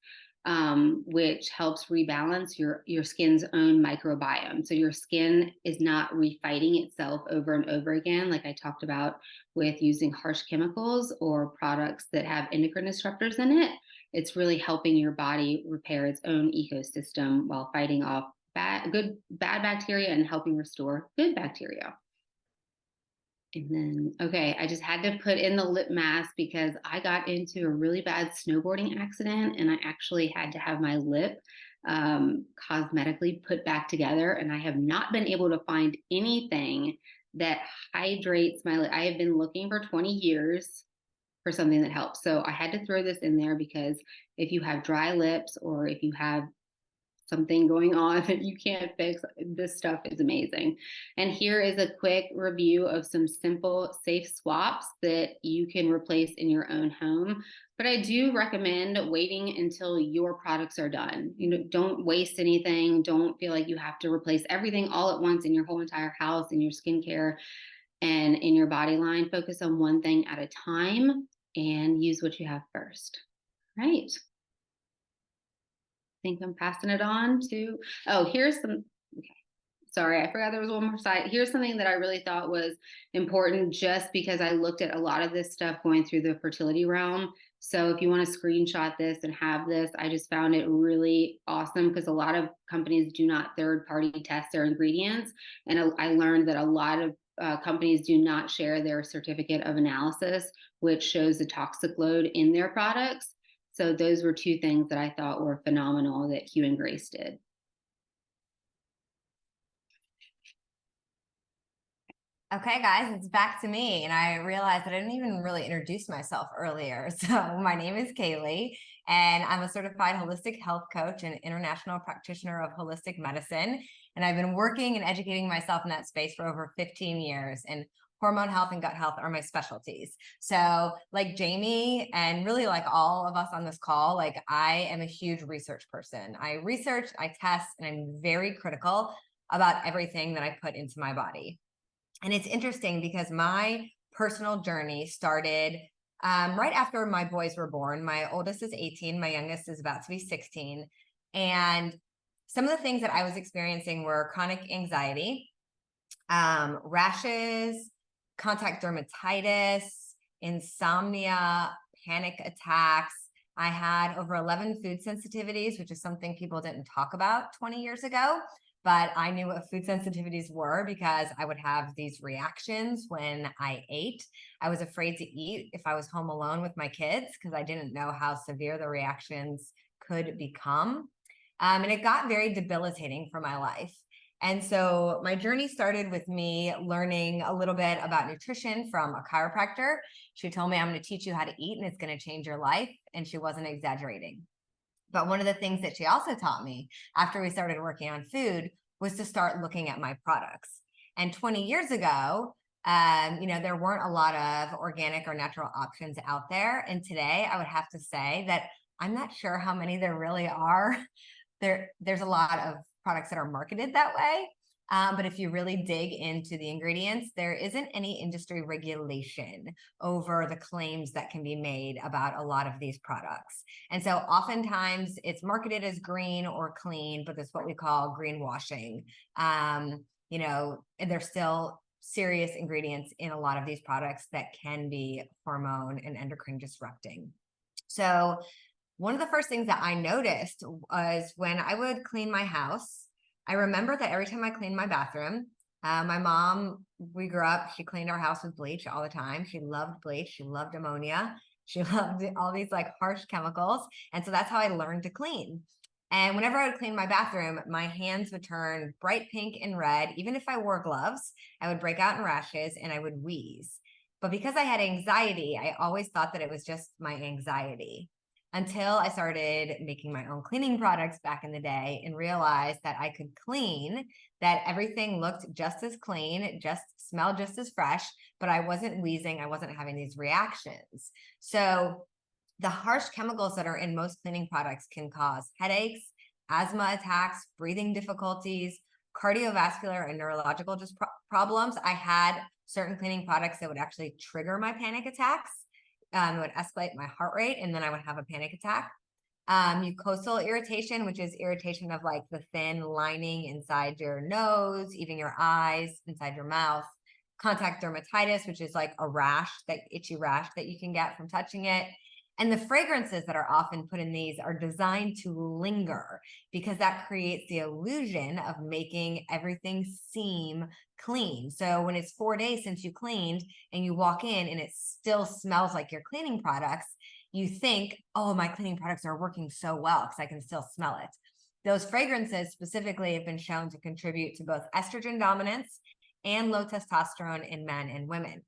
which helps rebalance your skin's own microbiome. So your skin is not refighting itself over and over again, like I talked about with using harsh chemicals or products that have endocrine disruptors in it. It's really helping your body repair its own ecosystem while fighting off bad bacteria and helping restore good bacteria. And then, okay, I just had to put in the lip mask because I got into a really bad snowboarding accident and I actually had to have my lip cosmetically put back together. And I have not been able to find anything that hydrates my lip. I have been looking for 20 years for something that helps. So I had to throw this in there because if you have dry lips or if you have something going on that you can't fix, this stuff is amazing. And here is a quick review of some simple, safe swaps that you can replace in your own home. But I do recommend waiting until your products are done. You know, don't waste anything. Don't feel like you have to replace everything all at once in your whole entire house, in your skincare and in your body line. Focus on one thing at a time and use what you have first. Right. Think I'm passing it on to, oh, here's some, okay. sorry, I forgot there was one more side. Here's something that I really thought was important just because I looked at a lot of this stuff going through the fertility realm. So if you want to screenshot this and have this, I just found it really awesome because a lot of companies do not third-party test their ingredients. And I learned that a lot of companies do not share their certificate of analysis, which shows the toxic load in their products. So those were two things that I thought were phenomenal that Hue and Grace did. Okay, guys, it's back to me. And I realized that I didn't even really introduce myself earlier. So my name is Calie, and I'm a certified holistic health coach and international practitioner of holistic medicine. And I've been working and educating myself in that space for over 15 years. And hormone health and gut health are my specialties. So like Jamie and really like all of us on this call, like I am a huge research person. I research, I test, and I'm very critical about everything that I put into my body. And it's interesting because my personal journey started right after my boys were born. My oldest is 18, my youngest is about to be 16. And some of the things that I was experiencing were chronic anxiety, rashes, contact dermatitis, insomnia, panic attacks. I had over 11 food sensitivities, which is something people didn't talk about 20 years ago. But I knew what food sensitivities were because I would have these reactions when I ate. I was afraid to eat if I was home alone with my kids because I didn't know how severe the reactions could become. And it got very debilitating for my life. And so my journey started with me learning a little bit about nutrition from a chiropractor. She told me, I'm going to teach you how to eat and it's going to change your life. And she wasn't exaggerating. But one of the things that she also taught me after we started working on food was to start looking at my products. And 20 years ago, there weren't a lot of organic or natural options out there. And today I would have to say that I'm not sure how many there really are. There's a lot of products that are marketed that way. But if you really dig into the ingredients, there isn't any industry regulation over the claims that can be made about a lot of these products. And so oftentimes it's marketed as green or clean, but that's what we call greenwashing. And there's still serious ingredients in a lot of these products that can be hormone and endocrine disrupting. So one of the first things that I noticed was when I would clean my house, I remember that every time I cleaned my bathroom, my mom, we grew up, she cleaned our house with bleach all the time. She loved bleach. She loved ammonia. She loved all these like harsh chemicals. And so that's how I learned to clean. And whenever I would clean my bathroom, my hands would turn bright pink and red. Even if I wore gloves, I would break out in rashes and I would wheeze. But because I had anxiety, I always thought that it was just my anxiety. Until I started making my own cleaning products back in the day and realized that I could clean, that everything looked just as clean, just smelled just as fresh, but I wasn't wheezing, I wasn't having these reactions. So the harsh chemicals that are in most cleaning products can cause headaches, asthma attacks, breathing difficulties, cardiovascular and neurological problems. I had certain cleaning products that would actually trigger my panic attacks. It would escalate my heart rate, and then I would have a panic attack. Mucosal irritation, which is irritation of like the thin lining inside your nose, even your eyes, inside your mouth. Contact dermatitis, which is like a rash, that itchy rash that you can get from touching it. And the fragrances that are often put in these are designed to linger because that creates the illusion of making everything seem clean. So when it's 4 days since you cleaned and you walk in and it still smells like your cleaning products, you think, oh, my cleaning products are working so well because I can still smell it. Those fragrances specifically have been shown to contribute to both estrogen dominance and low testosterone in men and women.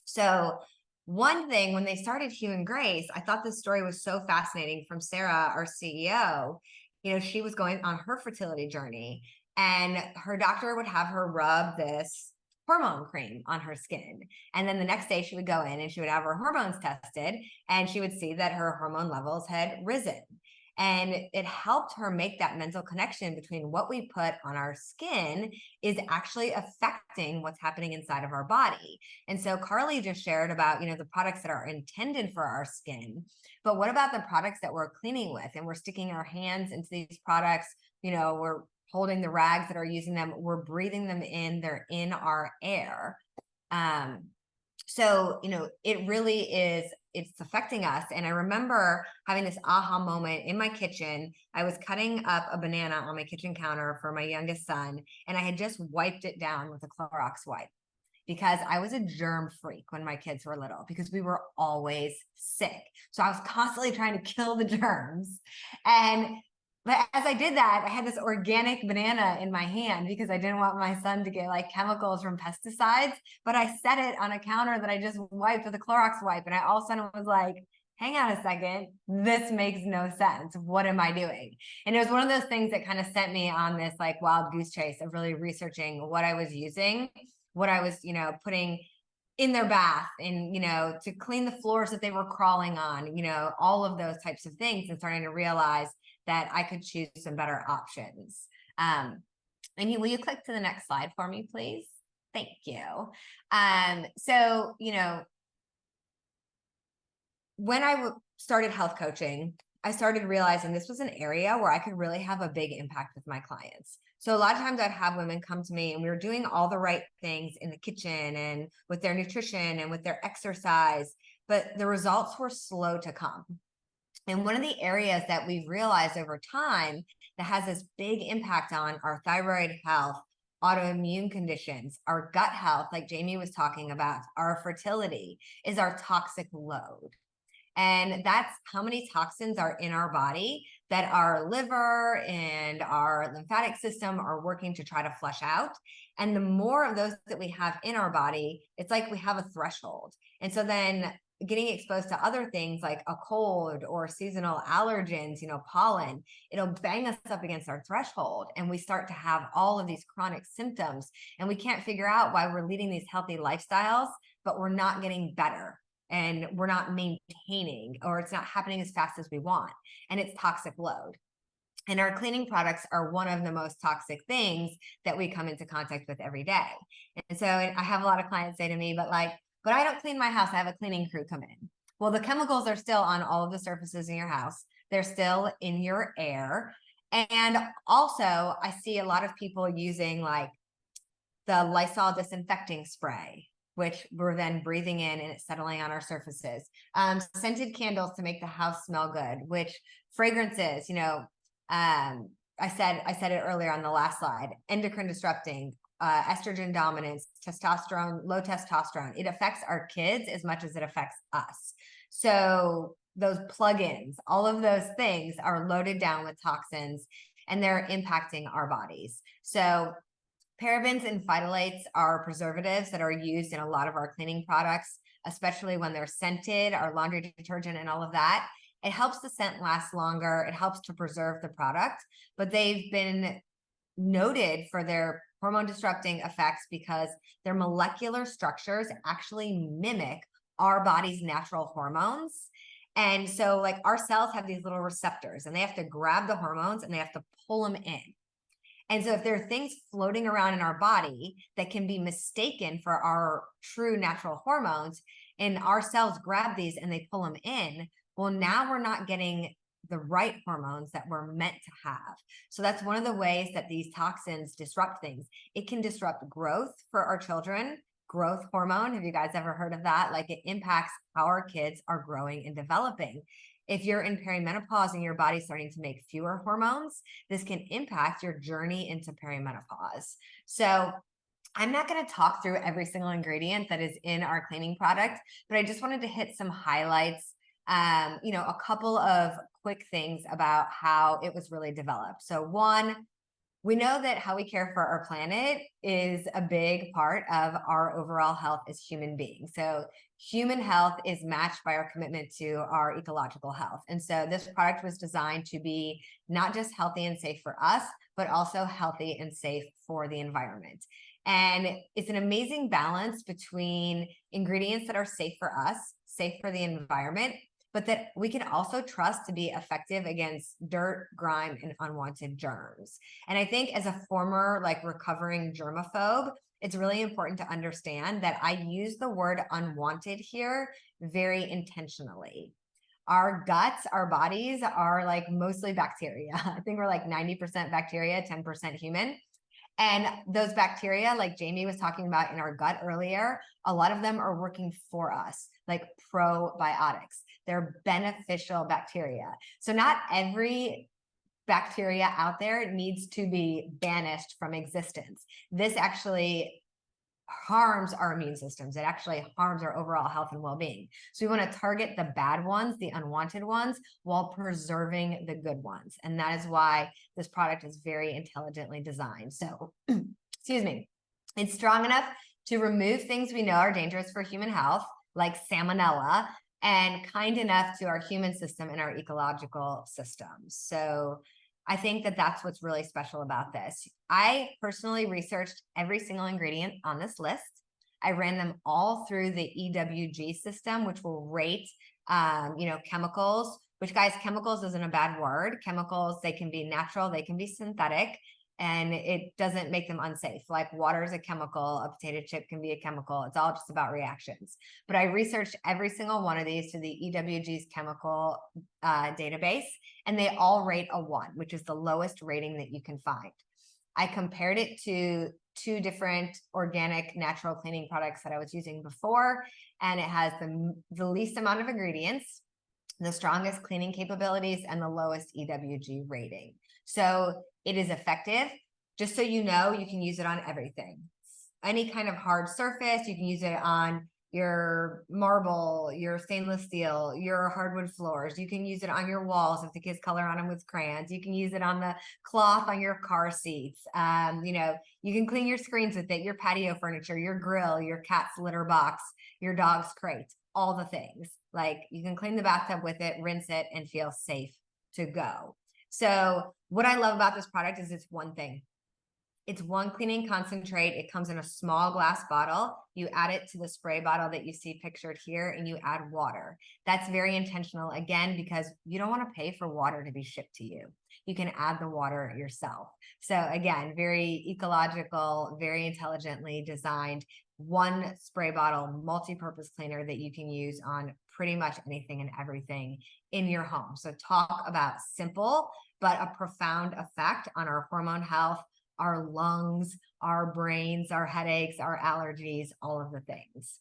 So one thing, when they started Hue and Grace, I thought this story was so fascinating from Sarah, our CEO. She was going on her fertility journey and her doctor would have her rub this hormone cream on her skin. And then the next day she would go in and she would have her hormones tested and she would see that her hormone levels had risen. And it helped her make that mental connection between what we put on our skin is actually affecting what's happening inside of our body. And so Calie just shared about, the products that are intended for our skin, but what about the products that we're cleaning with and we're sticking our hands into these products, we're holding the rags that are using them, we're breathing them in, they're in our air. So, it really is, it's affecting us. And I remember having this aha moment in my kitchen. I was cutting up a banana on my kitchen counter for my youngest son, and I had just wiped it down with a Clorox wipe because I was a germ freak when my kids were little, because we were always sick. So I was constantly trying to kill the germs. But as I did that, I had this organic banana in my hand because I didn't want my son to get like chemicals from pesticides, but I set it on a counter that I just wiped with a Clorox wipe. And I all of a sudden was like, hang on a second, this makes no sense. What am I doing? And it was one of those things that kind of sent me on this like wild goose chase of really researching what I was using, what I was, putting in their bath and, to clean the floors that they were crawling on, all of those types of things, and starting to realize that I could choose some better options. Aimee, will you click to the next slide for me, please? Thank you. So, when I started health coaching, I started realizing this was an area where I could really have a big impact with my clients. So a lot of times I'd have women come to me and we were doing all the right things in the kitchen and with their nutrition and with their exercise, but the results were slow to come. And one of the areas that we've realized over time that has this big impact on our thyroid health, autoimmune conditions, our gut health, like Jamie was talking about, our fertility, is our toxic load. And that's how many toxins are in our body that our liver and our lymphatic system are working to try to flush out. And the more of those that we have in our body, it's like we have a threshold. And so then getting exposed to other things like a cold or seasonal allergens, pollen, it'll bang us up against our threshold. And we start to have all of these chronic symptoms, and we can't figure out why we're leading these healthy lifestyles, but we're not getting better and we're not maintaining, or it's not happening as fast as we want. And it's toxic load. And our cleaning products are one of the most toxic things that we come into contact with every day. And so I have a lot of clients say to me, but I don't clean my house. I have a cleaning crew come in. Well, the chemicals are still on all of the surfaces in your house. They're still in your air. And also I see a lot of people using like the Lysol disinfecting spray, which we're then breathing in and it's settling on our surfaces. Scented candles to make the house smell good, which fragrances, I said it earlier on the last slide, endocrine disrupting, estrogen dominance, testosterone, low testosterone. It affects our kids as much as it affects us. So those plugins, all of those things are loaded down with toxins and they're impacting our bodies. So parabens and phytolates are preservatives that are used in a lot of our cleaning products, especially when they're scented, our laundry detergent and all of that. It helps the scent last longer. It helps to preserve the product, but they've been noted for their hormone disrupting effects because their molecular structures actually mimic our body's natural hormones. And so like our cells have these little receptors and they have to grab the hormones and they have to pull them in. And so if there are things floating around in our body that can be mistaken for our true natural hormones, and our cells grab these and they pull them in, well, now we're not getting the right hormones that we're meant to have. So that's one of the ways that these toxins disrupt things. It can disrupt growth for our children, growth hormone. Have you guys ever heard of that? Like it impacts how our kids are growing and developing. If you're in perimenopause and your body's starting to make fewer hormones, this can impact your journey into perimenopause. So I'm not going to talk through every single ingredient that is in our cleaning product, but I just wanted to hit some highlights, a couple of quick things about how it was really developed. So one, we know that how we care for our planet is a big part of our overall health as human beings. So human health is matched by our commitment to our ecological health. And so this product was designed to be not just healthy and safe for us, but also healthy and safe for the environment. And it's an amazing balance between ingredients that are safe for us, safe for the environment, but that we can also trust to be effective against dirt, grime, and unwanted germs. And I think as a former recovering germaphobe, it's really important to understand that I use the word unwanted here very intentionally. Our guts, our bodies are like mostly bacteria. I think we're like 90% bacteria, 10% human. And those bacteria, like Jamie was talking about in our gut earlier, a lot of them are working for us, like probiotics. They're beneficial bacteria. So not every bacteria out there needs to be banished from existence. This actually harms our immune systems. It actually harms our overall health and well-being. So we want to target the bad ones, the unwanted ones, while preserving the good ones. And that is why this product is very intelligently designed. So, excuse me, it's strong enough to remove things we know are dangerous for human health, like salmonella, and kind enough to our human system and our ecological systems. So I think that that's what's really special about this. I personally researched every single ingredient on this list. I ran them all through the EWG system, which will rate, chemicals, which, guys, chemicals isn't a bad word. Chemicals, they can be natural, they can be synthetic, and it doesn't make them unsafe. Like water is a chemical, a potato chip can be a chemical. It's all just about reactions. But I researched every single one of these to the EWG's chemical database, and they all rate a 1, which is the lowest rating that you can find. I compared it to 2 different organic natural cleaning products that I was using before, and it has the least amount of ingredients, the strongest cleaning capabilities, and the lowest EWG rating. So it is effective. Just so you know, you can use it on everything. Any kind of hard surface, you can use it on your marble, your stainless steel, your hardwood floors. You can use it on your walls if the kids color on them with crayons. You can use it on the cloth on your car seats. You can clean your screens with it, your patio furniture, your grill, your cat's litter box, your dog's crate, all the things. Like, you can clean the bathtub with it, rinse it, and feel safe to go. So what I love about this product is it's one thing. It's one cleaning concentrate. It comes in a small glass bottle. You add it to the spray bottle that you see pictured here, and you add water. That's very intentional, again, because you don't want to pay for water to be shipped to you. You can add the water yourself. So again, very ecological, very intelligently designed, one spray bottle, multi-purpose cleaner that you can use on pretty much anything and everything in your home. So talk about simple, but a profound effect on our hormone health, our lungs, our brains, our headaches, our allergies, all of the things.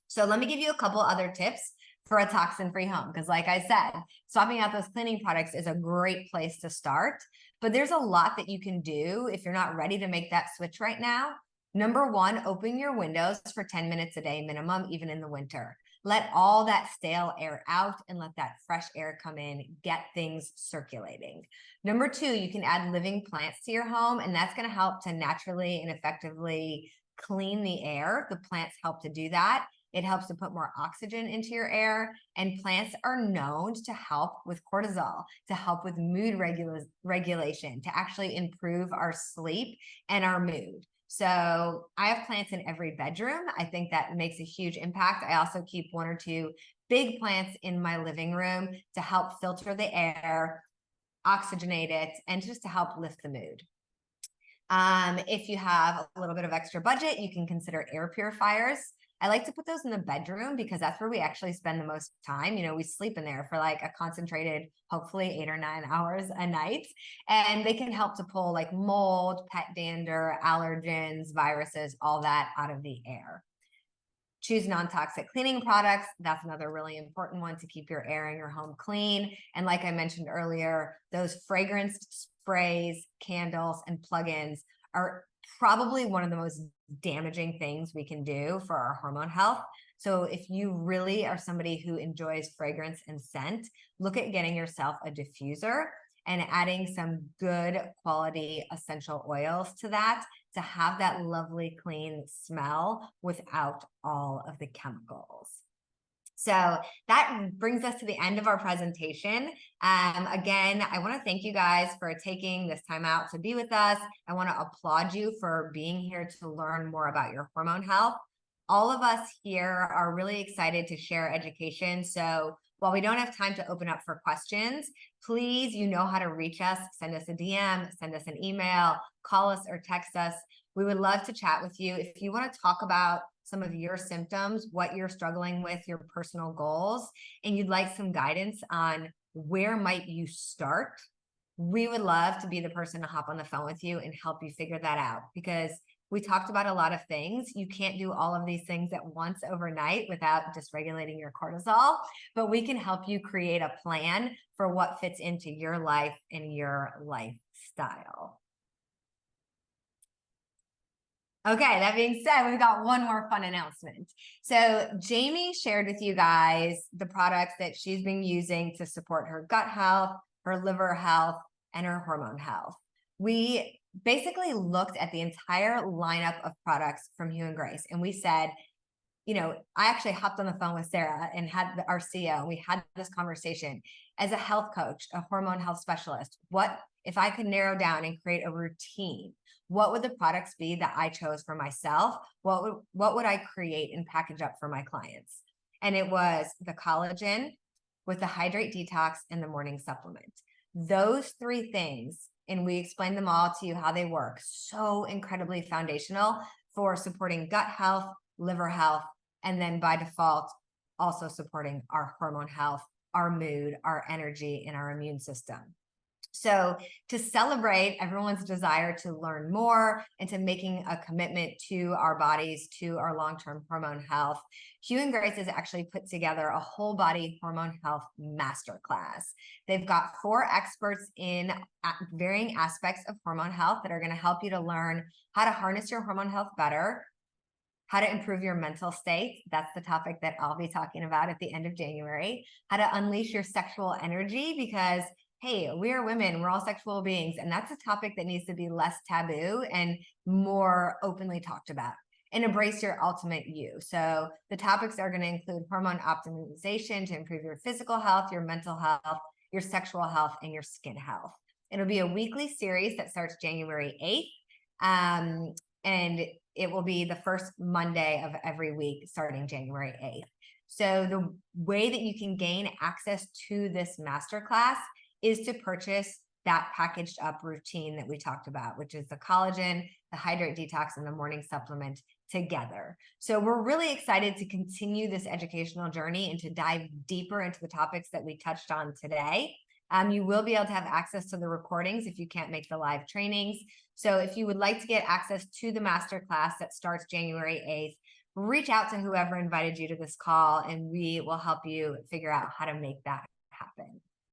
So let me give you a couple other tips for a toxin-free home. Because like I said, swapping out those cleaning products is a great place to start. But there's a lot that you can do if you're not ready to make that switch right now. Number 1, open your windows for 10 minutes a day minimum, even in the winter. Let all that stale air out and let that fresh air come in, get things circulating. Number 2, you can add living plants to your home, and that's going to help to naturally and effectively clean the air. The plants help to do that. It helps to put more oxygen into your air, and plants are known to help with cortisol, to help with mood regulation, to actually improve our sleep and our mood. So I have plants in every bedroom. I think that makes a huge impact. I also keep 1 or 2 big plants in my living room to help filter the air, oxygenate it, and just to help lift the mood. If you have a little bit of extra budget, you can consider air purifiers. I like to put those in the bedroom because that's where we actually spend the most time. We sleep in there for like a concentrated, hopefully 8 or 9 hours a night. And they can help to pull like mold, pet dander, allergens, viruses, all that out of the air. Choose non-toxic cleaning products. That's another really important one to keep your air in your home clean. And like I mentioned earlier, those fragranced sprays, candles, and plugins are probably one of the most damaging things we can do for our hormone health. So if you really are somebody who enjoys fragrance and scent, look at getting yourself a diffuser and adding some good quality essential oils to that to have that lovely clean smell without all of the chemicals. So that brings us to the end of our presentation. Again, I want to thank you guys for taking this time out to be with us. I want to applaud you for being here to learn more about your hormone health. All of us here are really excited to share education. So while we don't have time to open up for questions, please, you know how to reach us. Send us a DM, send us an email, call us or text us. We would love to chat with you. If you want to talk about some of your symptoms, what you're struggling with, your personal goals, and you'd like some guidance on where might you start, we would love to be the person to hop on the phone with you and help you figure that out, because we talked about a lot of things. You can't do all of these things at once overnight without dysregulating your cortisol, but we can help you create a plan for what fits into your life and your lifestyle. Okay, that being said, we've got one more fun announcement. So Jamie shared with you guys the products that she's been using to support her gut health, her liver health, and her hormone health. We basically looked at the entire lineup of products from Hue and Grace, and we said, you know, I actually hopped on the phone with Sarah and had our CEO, and we had this conversation. As a health coach, a hormone health specialist, what if I could narrow down and create a routine? What would the products be that I chose for myself? What would I create and package up for my clients? And it was the collagen with the hydrate detox and the morning supplement. Those three things, and we explained them all to you how they work, so incredibly foundational for supporting gut health, liver health, and then by default, also supporting our hormone health, our mood, our energy, and our immune system. So to celebrate everyone's desire to learn more and to making a commitment to our bodies, to our long-term hormone health, Hue and Grace has actually put together a whole body hormone health masterclass. They've got 4 experts in varying aspects of hormone health that are going to help you to learn how to harness your hormone health better, how to improve your mental state. That's the topic that I'll be talking about at the end of January. How to unleash your sexual energy, because hey, we are women, we're all sexual beings, and that's a topic that needs to be less taboo and more openly talked about. And embrace your ultimate you. So the topics are going to include hormone optimization to improve your physical health, your mental health, your sexual health, and your skin health. It'll be a weekly series that starts January 8th. And it will be the first Monday of every week starting January 8th. So the way that you can gain access to this masterclass is to purchase that packaged up routine that we talked about, which is the collagen, the hydrate detox, and the morning supplement together. So we're really excited to continue this educational journey and to dive deeper into the topics that we touched on today. You will be able to have access to the recordings if you can't make the live trainings. So if you would like to get access to the masterclass that starts January 8th, reach out to whoever invited you to this call, and we will help you figure out how to make that happen.